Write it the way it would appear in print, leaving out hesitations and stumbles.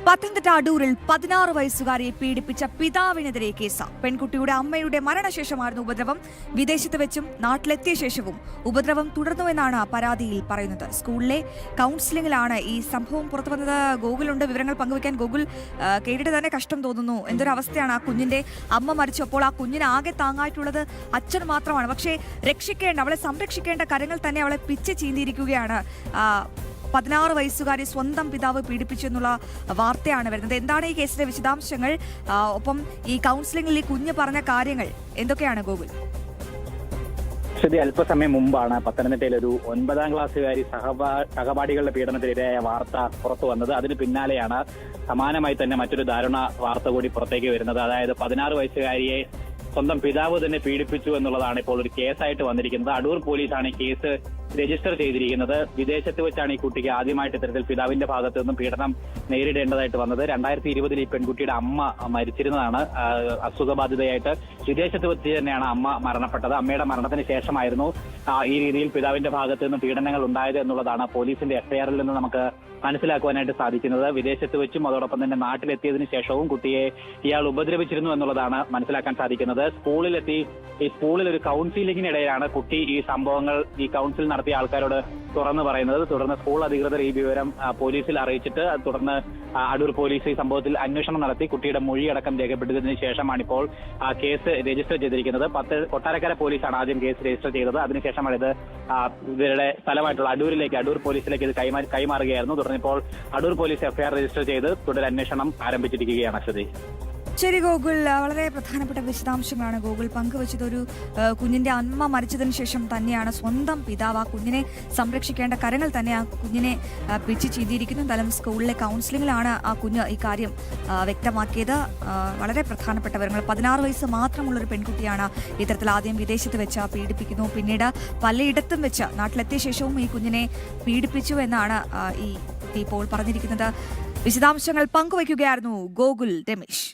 പത്തനംതിട്ട അടൂരിൽ 16 വയസ്സുകാരിയെ പീഡിപ്പിച്ച പിതാവിനെതിരെ കേസ്. പെൺകുട്ടിയുടെ അമ്മയുടെ മരണശേഷമായിരുന്നു ഉപദ്രവം. വിദേശത്ത് വെച്ചും നാട്ടിലെത്തിയ ശേഷവും ഉപദ്രവം തുടർന്നുവെന്നാണ് പരാതിയിൽ പറയുന്നത്. സ്കൂളിലെ കൗൺസിലിംഗിലാണ് ഈ സംഭവം പുറത്തുവന്നത്. ഗോകുലുണ്ട്, വിവരങ്ങൾ പങ്കുവയ്ക്കാൻ. ഗോകുൽ, കേട്ടിട്ട് തന്നെ കഷ്ടം തോന്നുന്നു. എന്തൊരവസ്ഥയാണ്. ആ കുഞ്ഞിന്റെ അമ്മ മരിച്ചപ്പോൾ ആ കുഞ്ഞിന് ആകെ താങ്ങായിട്ടുള്ളത് അച്ഛൻ മാത്രമാണ്. പക്ഷേ അവളെ സംരക്ഷിക്കേണ്ട കരങ്ങൾ തന്നെ അവളെ പിച്ച് ചീന്തിയിരിക്കുകയാണ്. 16 വയസ്സുകാരി സ്വന്തം പിതാവ് പീഡിപ്പിച്ചു എന്നുള്ള വാർത്തയാണ് വരുന്നത്. എന്താണ് ഈ കേസിലെ വിശദാംശങ്ങൾ? ഒപ്പം ഈ കൗൺസിലിംഗിൽ ഈ കുഞ്ഞ് പറഞ്ഞ കാര്യങ്ങൾ എന്തൊക്കെയാണ് ഗോകുൽ? അല്പസമയം മുമ്പാണ് പത്തനംതിട്ടയിൽ ഒരു 9ാം ക്ലാസ്സുകാരി സഹപാഠികളുടെ പീഡനത്തിനിരയായ വാർത്ത പുറത്തു വന്നത്. അതിന് പിന്നാലെയാണ് സമാനമായി തന്നെ മറ്റൊരു ദാരുണ വാർത്ത കൂടി പുറത്തേക്ക് വരുന്നത്. അതായത് 16 വയസ്സുകാരിയെ സ്വന്തം പിതാവ് തന്നെ പീഡിപ്പിച്ചു എന്നുള്ളതാണ് ഇപ്പോൾ ഒരു കേസായിട്ട് വന്നിരിക്കുന്നത്. അടൂർ പോലീസാണ് ഈ കേസ് രജിസ്റ്റർ ചെയ്തിരിക്കുന്നത്. വിദേശത്ത് വെച്ചാണ് ഈ കുട്ടിക്ക് ആദ്യമായിട്ട് ഇത്തരത്തിൽ പിതാവിന്റെ ഭാഗത്തു നിന്നും പീഡനം നേരിടേണ്ടതായിട്ട് വന്നത്. 2020 ഈ പെൺകുട്ടിയുടെ അമ്മ മരിച്ചിരുന്നതാണ്. അസുഖബാധിതയായിട്ട് വിദേശത്ത് വെച്ച് തന്നെയാണ് അമ്മ മരണപ്പെട്ടത്. അമ്മയുടെ മരണത്തിന് ശേഷമായിരുന്നു ഈ രീതിയിൽ പിതാവിന്റെ ഭാഗത്തു നിന്നും പീഡനങ്ങൾ ഉണ്ടായത് എന്നുള്ളതാണ് പോലീസിന്റെ എഫ്ഐആറിൽ നിന്ന് നമുക്ക് മനസ്സിലാക്കുവാനായിട്ട് സാധിക്കുന്നത്. വിദേശത്ത് വെച്ചും അതോടൊപ്പം തന്നെ നാട്ടിലെത്തിയതിനു ശേഷവും കുട്ടിയെ ഇയാൾ ഉപദ്രവിച്ചിരുന്നു എന്നുള്ളതാണ് മനസ്സിലാക്കാൻ സാധിക്കുന്നത്. സ്കൂളിൽ ഒരു കൗൺസിലിംഗിനിടെയാണ് കുട്ടി ഈ സംഭവങ്ങൾ ഈ കൗൺസിൽ നടത്തിയ ആൾക്കാരോട് തുറന്നു പറയുന്നത്. തുടർന്ന് സ്കൂൾ അധികൃതർ ഈ വിവരം പോലീസിൽ അറിയിച്ചിട്ട് തുടർന്ന് അടൂർ പോലീസ് ഈ സംഭവത്തിൽ അന്വേഷണം നടത്തി കുട്ടിയുടെ മൊഴിയടക്കം രേഖപ്പെടുത്തിയതിനു ശേഷമാണ് ഇപ്പോൾ കേസ് രജിസ്റ്റർ ചെയ്തിരിക്കുന്നത്. കൊട്ടാരക്കര പോലീസാണ് ആദ്യം കേസ് രജിസ്റ്റർ ചെയ്തത്. അതിനുശേഷമാണ് ഇത് ഇവരുടെ സ്ഥലമായിട്ടുള്ള അടൂർ പോലീസിലേക്ക് ഇത് കൈമാറുകയായിരുന്നു. തുടർന്ന് ഇപ്പോൾ അടൂർ പോലീസ് എഫ്ഐആർ രജിസ്റ്റർ ചെയ്ത് തുടരന്വേഷണം ആരംഭിച്ചിരിക്കുകയാണ്. അശ്വതി. ശരി ഗോകുൽ, വളരെ പ്രധാനപ്പെട്ട വിശദാംശങ്ങളാണ് ഗോകുൽ പങ്കുവച്ചത്. ഒരു കുഞ്ഞിന്റെ അമ്മ മരിച്ചതിന് ശേഷം തന്നെയാണ് സ്വന്തം പിതാവ് ആ കുഞ്ഞിനെ സംരക്ഷിക്കേണ്ട കരങ്ങൾ തന്നെ ആ കുഞ്ഞിനെ പിച്ച് ചെയ്തിരിക്കുന്നു. എന്തായാലും സ്കൂളിലെ കൗൺസിലിംഗിലാണ് ആ കുഞ്ഞ് ഈ കാര്യം വ്യക്തമാക്കിയത്. വളരെ പ്രധാനപ്പെട്ട വിവരങ്ങൾ. 16 വയസ്സ് മാത്രമുള്ളൊരു പെൺകുട്ടിയാണ് ഇത്തരത്തിൽ ആദ്യം വിദേശത്ത് വെച്ച് പീഡിപ്പിക്കുന്നു. പിന്നീട് പലയിടത്തും വെച്ച് നാട്ടിലെത്തിയ ശേഷവും ഈ കുഞ്ഞിനെ പീഡിപ്പിച്ചു എന്നാണ് ഈ കുട്ടി ഇപ്പോൾ പറഞ്ഞിരിക്കുന്നത്. വിശദാംശങ്ങൾ പങ്കുവയ്ക്കുകയായിരുന്നു ഗോകുൽ രമേശ്.